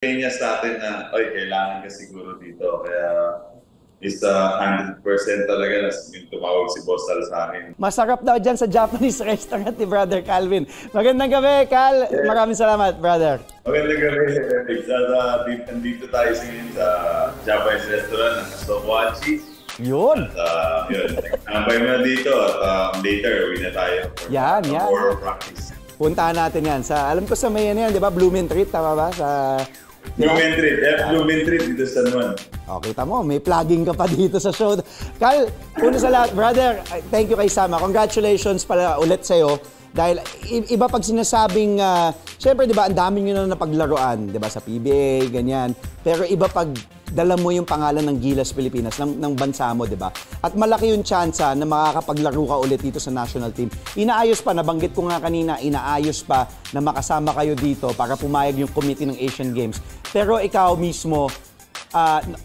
niya sa atin na, oy, kailangan ka siguro dito. Kaya is 100% talaga na yung tumawag si Boss Sal sa akin. Masarap daw dyan sa Japanese restaurant ni Brother Calvin. Magandang gabi, Cal. Maraming salamat, brother. Magandang gabi. Nandito tayo sa Japanese restaurant ng Sokoachi. Yun. At yun, nambay mo na dito at later uwi na tayo for yan. more practice. Puntahan natin yan. Alam ko sa may yan, di ba? Blumentritt, tama ba? Blumentritt dito sa naman. O, kita mo, may plugging ka pa dito sa show. Cal, una sa lahat, brother, thank you kay Sama. Congratulations pala ulit sa'yo. Dahil iba pag sinasabing, syempre, di ba, ang dami nyo na napaglaruan, di ba, sa PBA, ganyan. Pero iba pag dala mo yung pangalan ng Gilas Pilipinas, ng bansa mo, di ba? At malaki yung tsansa na makakapaglaro ka ulit dito sa national team. Inaayos pa, nabanggit ko nga kanina, inaayos pa na makasama kayo dito para pumayag yung committee ng Asian Games. Pero ikaw mismo,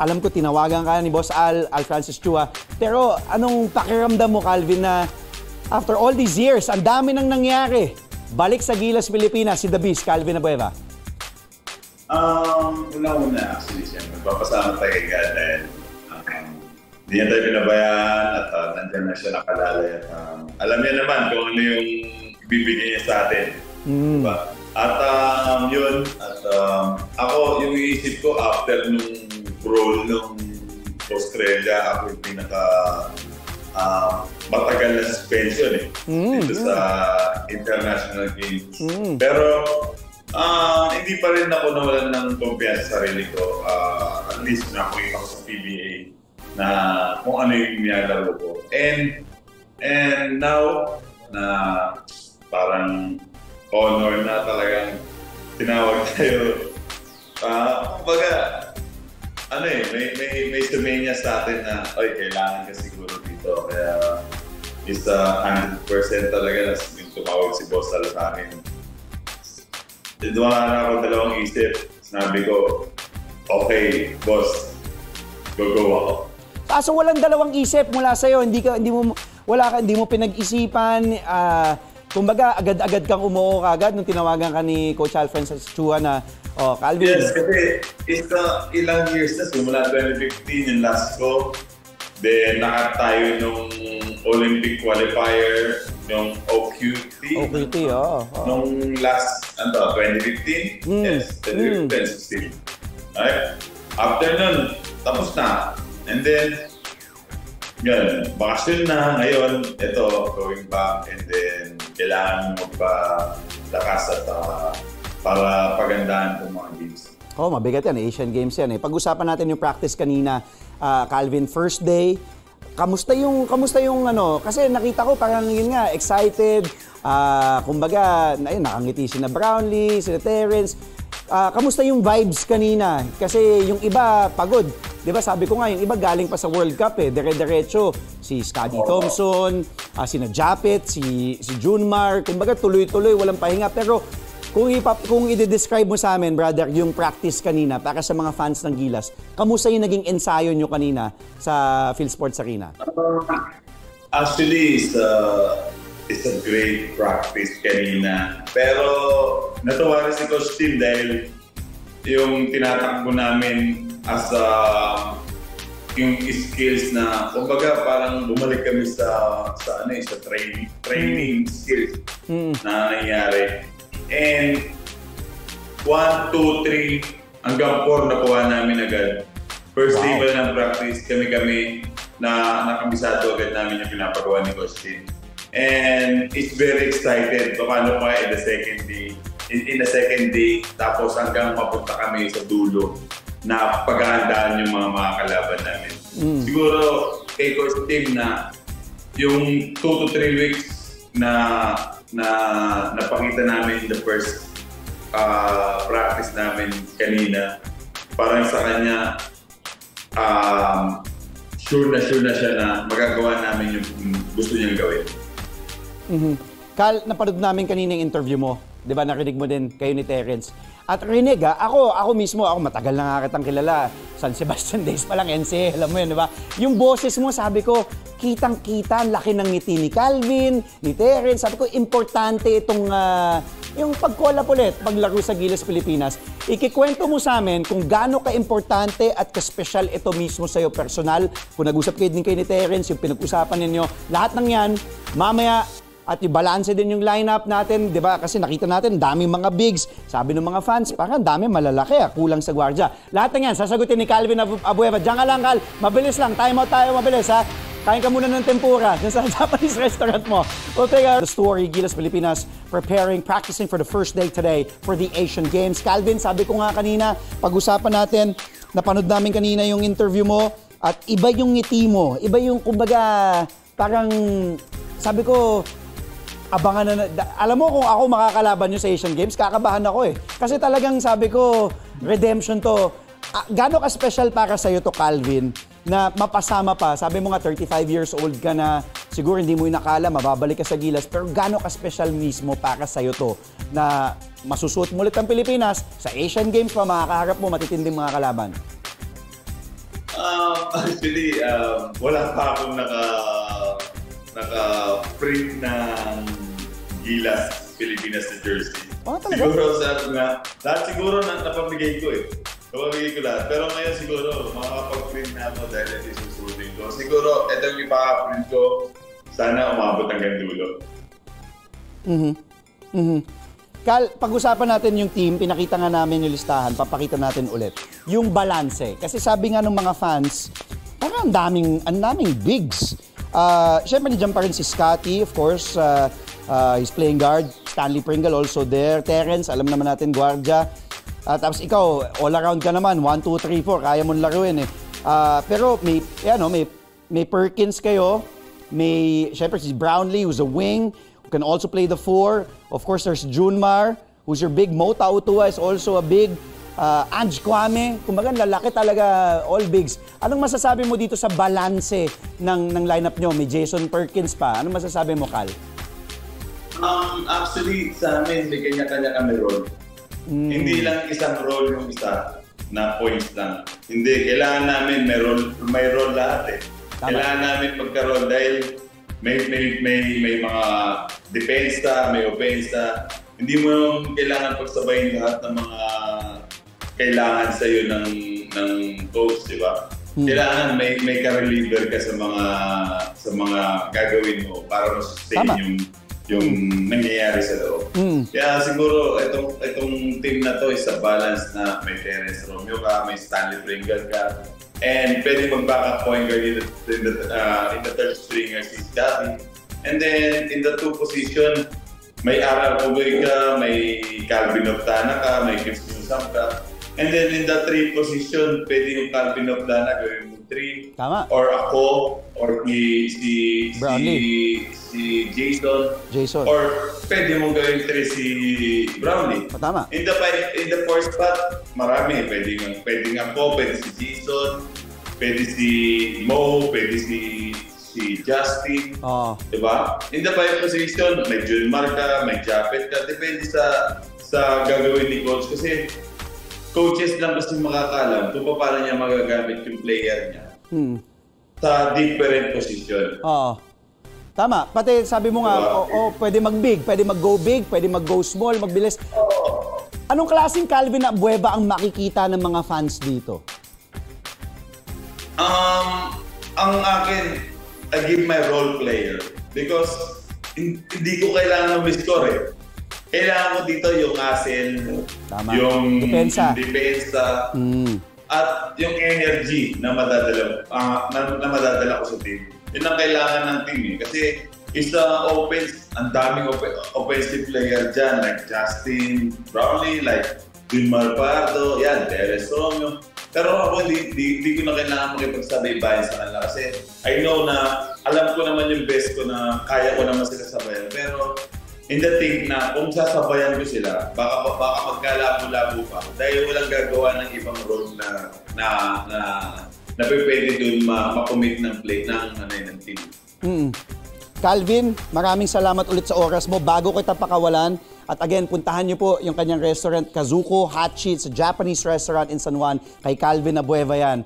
alam ko tinawagan ka ni Boss Al Francis Chua, pero anong pakiramdam mo, Calvin, na after all these years, ang dami nang nangyari, balik sa Gilas Pilipinas, si The Beast, Calvin Abueva? Una-una, actually, siyempre, papasama tayo kay God dahil hindi niya tayo pinabayaan at nandiyan na siya nakalalay at alam niya naman kung ano yung ibibigay niya sa atin. Diba? At yun, at ako, yung iisip ko after nung role nung Australia, ako yung pinaka matagal na suspension dito sa international games. Pero hindi pa rin ako nawalan ng kumpiyansa sa sarili ko. At least nakuha ako sa PBA na kung ano yung nilalaro ko. And now, na parang honor na talagang tinawag tayo. Kumbaga, may sumenya sa atin na, oy, kailangan ka siguro dito. Kaya is 100% talaga na yung tumawag si Boss Sal sa akin. Dumaan ako dalawang isip. Sinabi ko, okay, boss, go ako. So walang dalawang isip mula sa'yo, hindi mo pinag-isipan, kumbaga agad-agad kang umuo kagad nung tinawagan ka ni Coach Al Francis Chua na, Calvin. Yes, kasi ilang years na, simula 2015 yung last ko. Then tayo nung Olympic qualifier, yung OQT. Nung last, 2015? Yes, 2015. Right? After nun, tapos na. And then, yun, bakasyon na ngayon, ito, going back, and then, kailangan magpalakas at para pagandahan itong mga games. Mabigat yan. Asian Games yan. Pag-usapan natin yung practice kanina, Calvin, first day. Kamusta yung kasi nakita ko parang yun nga, excited. Kumbaga, nakangiti si na Brownlee, si na Terrence. Kamusta yung vibes kanina? Kasi yung iba pagod. 'Di ba? Sabi ko nga yung iba galing pa sa World Cup dire-diretso. Si Scottie Thompson, si na Japet, si Junmar, kumbaga tuloy-tuloy, walang pahinga. Pero kung i-describe mo sa amin, brother, yung practice kanina para sa mga fans ng Gilas, kamusta yung naging ensayo nyo kanina sa PhilSports Arena? Actually, it's a great practice kanina. Pero natuwa rin si Coach Tim dahil yung tinatakbo namin as yung skills na, kumbaga parang bumalik kami sa training skills na nangyari. And 1, 2, 3 hanggang 4 nakuha namin agad. First day pa ng practice, kami na nakabisado agad namin yung pinapagawa ni Coach Tim. And it's very excited. Paano pa in the second day, tapos hanggang mapunta kami sa dulo na paghahandaan yung mga kalaban namin. Siguro kay Coach Tim na yung 2 to 3 weeks na napakita namin the first practice namin kanina, parang sa kanya sure na siya na magagawa namin yung gusto niyang gawin. Cal, napanood namin kanina yung interview mo. Di ba, narinig mo din kayo ni Terrence. At rinig ako mismo, matagal na nga kitang kilala. San Sebastian days pa lang, NCA, alam mo yun, di ba? Yung boses mo, sabi ko, kitang-kita, laki ng ngiti ni Calvin, ni Terrence. Sabi ko, importante itong yung pag-call up ulit, paglaro sa Gilas Pilipinas, ikikwento mo sa amin kung gaano ka-importante at ka-special ito mismo sa'yo personal. Kung nag-usap kayo din kayo ni Terence, yung pinag-usapan ninyo, lahat ng yan, mamaya, at i-balance din yung lineup natin, di ba? Kasi nakita natin, daming mga bigs. Sabi ng mga fans, parang dami malalaki, kulang sa gwardya. Lahat ng yan, sasagutin ni Calvin Abueva. Diyan ka lang, Cal. Mabilis lang. Time out tayo, mabilis, ha? Kain ka muna ng tempura sa Japanese restaurant mo. We'll take the story, Gilas Pilipinas practicing for the first day today for the Asian Games. Calvin, sabi ko nga kanina, pag-usapan natin, napanood namin kanina yung interview mo, at iba yung ngiti mo. Iba yung, kumbaga, parang, sabi ko, abangan na, alam mo kung ako makakalaban nyo sa Asian Games, kakabahan ako eh. Kasi talagang sabi ko, redemption to. Gano'n ka-special para sa'yo to, Calvin, na mapasama pa? Sabi mo nga, 35 years old ka na, siguro hindi mo inakala, mababalik ka sa Gilas, pero gano'n ka-special mismo para sa'yo to, na masusuot mo ulit ang Pilipinas, sa Asian Games pa, makakaharap mo matitinding mga kalaban? Actually, wala pa akong naka-print ng Gilas Pilipinas na jersey. Oh, talaga? Siguro sabi nga, lahat siguro napamigay ko eh. Napamigay ko lahat. Pero ngayon siguro, makakapag-print na ako dahil ito susutin ko. Siguro, ito yung ipaka-print ko, sana umabot hanggang dulo. Cal, pag-usapan natin yung team, pinakita nga namin yung listahan, papakita natin ulit. Yung balanse. Kasi sabi nga ng mga fans, parang ang daming bigs. Siyempre, nandiyan pa rin si Scotty, of course. He's playing guard. Stanley Pringle also there. Terence, alam naman natin, guardia. Tapos ikaw, all around ka naman. 1, 2, 3, 4. Kaya mong laruin eh. Pero may Perkins kayo. May, siyempre, si Brownlee, who's a wing, who can also play the 4. Of course, there's Junmar, who's your big. Mo Tautua is also a big. Ange Kwame, kumbaga lalaki talaga, all bigs. Anong masasabi mo dito sa balanse ng lineup nyo? May Jason Perkins pa. Anong masasabi mo, Cal? Actually, sa amin, may kanya-kanya kami role. Hindi lang isang role yung isa na points lang. Hindi, kailangan namin may role lahat eh. Tama. Kailangan namin magkaroon dahil may mga depensa, may opensa. Hindi mo yung kailangan pagsabayin lahat ng mga kailangan sa iyo ng coach, di ba? Kailangan may ka-reliever ka sa mga gagawin mo para ma-sustain yung nangyayari sa loob. Kaya siguro itong team na to is a balance na may Terence Romeo ka, may Stanley Pringle ka, and pwede mag-backup point guard in the third stringer si Scotty. And then in the 2 position, may Aral Pugoy ka, may Calvin Octana ka, may Christian Sam ka. And then in the 3 position, pwede yung Calvin Octana gawin mo 3. Tama. Or ako, or si Jason. Or pwede mo gawin 3 si Brownlee. Tama. In the 4th spot, marami. Pwede ako, pwede si Jason, pwede si Mo, pwede si Justin. Diba? In the 5th position, may Junmar ka, may Japet ka. Depende sa gagawin ni coach. Kasi coaches lang kasi makakalam kung paano niya magagamit yung player niya sa different position. Tama. Pati sabi mo nga, pwede mag-big, pwede mag-go big, pwede mag-go small, magbilis. Anong klaseng Calvin Abueva ang makikita ng mga fans dito? Ang akin, I give my role player because hindi ko kailangan mag-score eh. Kailangan ko dito yung hustle, yung depensa, at yung energy na madadala ko sa team. Yun ang kailangan ng team eh. Kasi isa ang daming offensive player dyan, like Justin Brownlee, like Junmar Pardo, Terence Romeo. Pero ako hindi ko na kailangan makipagsabaybayan sa kanila kasi I know na alam ko naman yung best ko na kaya ko naman sila sabayan. Pero in the think na kung sasabayan ko sila, baka magkalabo-labo pa dahil walang gagawa ng ibang role na pwede dun makomit ng play ng team. Calvin, maraming salamat ulit sa oras mo. Bago kita pakawalan, At again, puntahan niyo po yung kanyang restaurant, Kazuko Hachi. It's a Japanese restaurant in San Juan. Kay Calvin Abueva yan.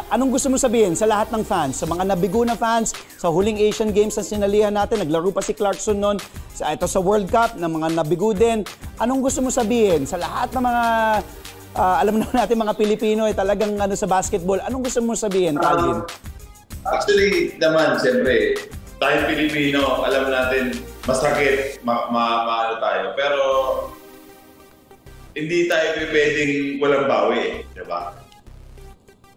Anong gusto mo sabihin sa lahat ng fans, sa mga nabigo na fans, sa huling Asian Games na sinalihan natin, naglaro pa si Clarkson noon, ito sa World Cup, ng mga nabigo din. Anong gusto mo sabihin sa lahat ng mga, alam naman natin mga Pilipino, talagang sa basketball, anong gusto mo sabihin, Calvin? Actually naman, siyempre, tayo Pilipino, alam natin, masakit, maano tayo. Pero, hindi tayo pwedeng walang bawi, di ba?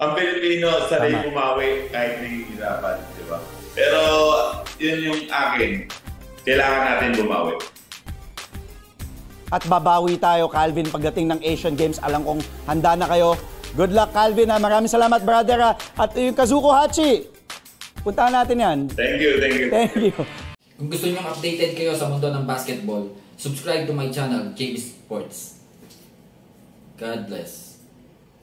Ang Pilipino, sanay bumawi kahit nahihirapan, di ba? Pero, yun yung akin, kailangan natin bumawi. At babawi tayo, Calvin, pagdating ng Asian Games. Alam kong handa na kayo. Good luck, Calvin. Maraming salamat, brother. At yung Kazuko Hachi, puntahan natin yan. Thank you, thank you. Thank you. Kung gusto nyo updated kayo sa mundo ng basketball, subscribe to my channel, JB Sports. God bless.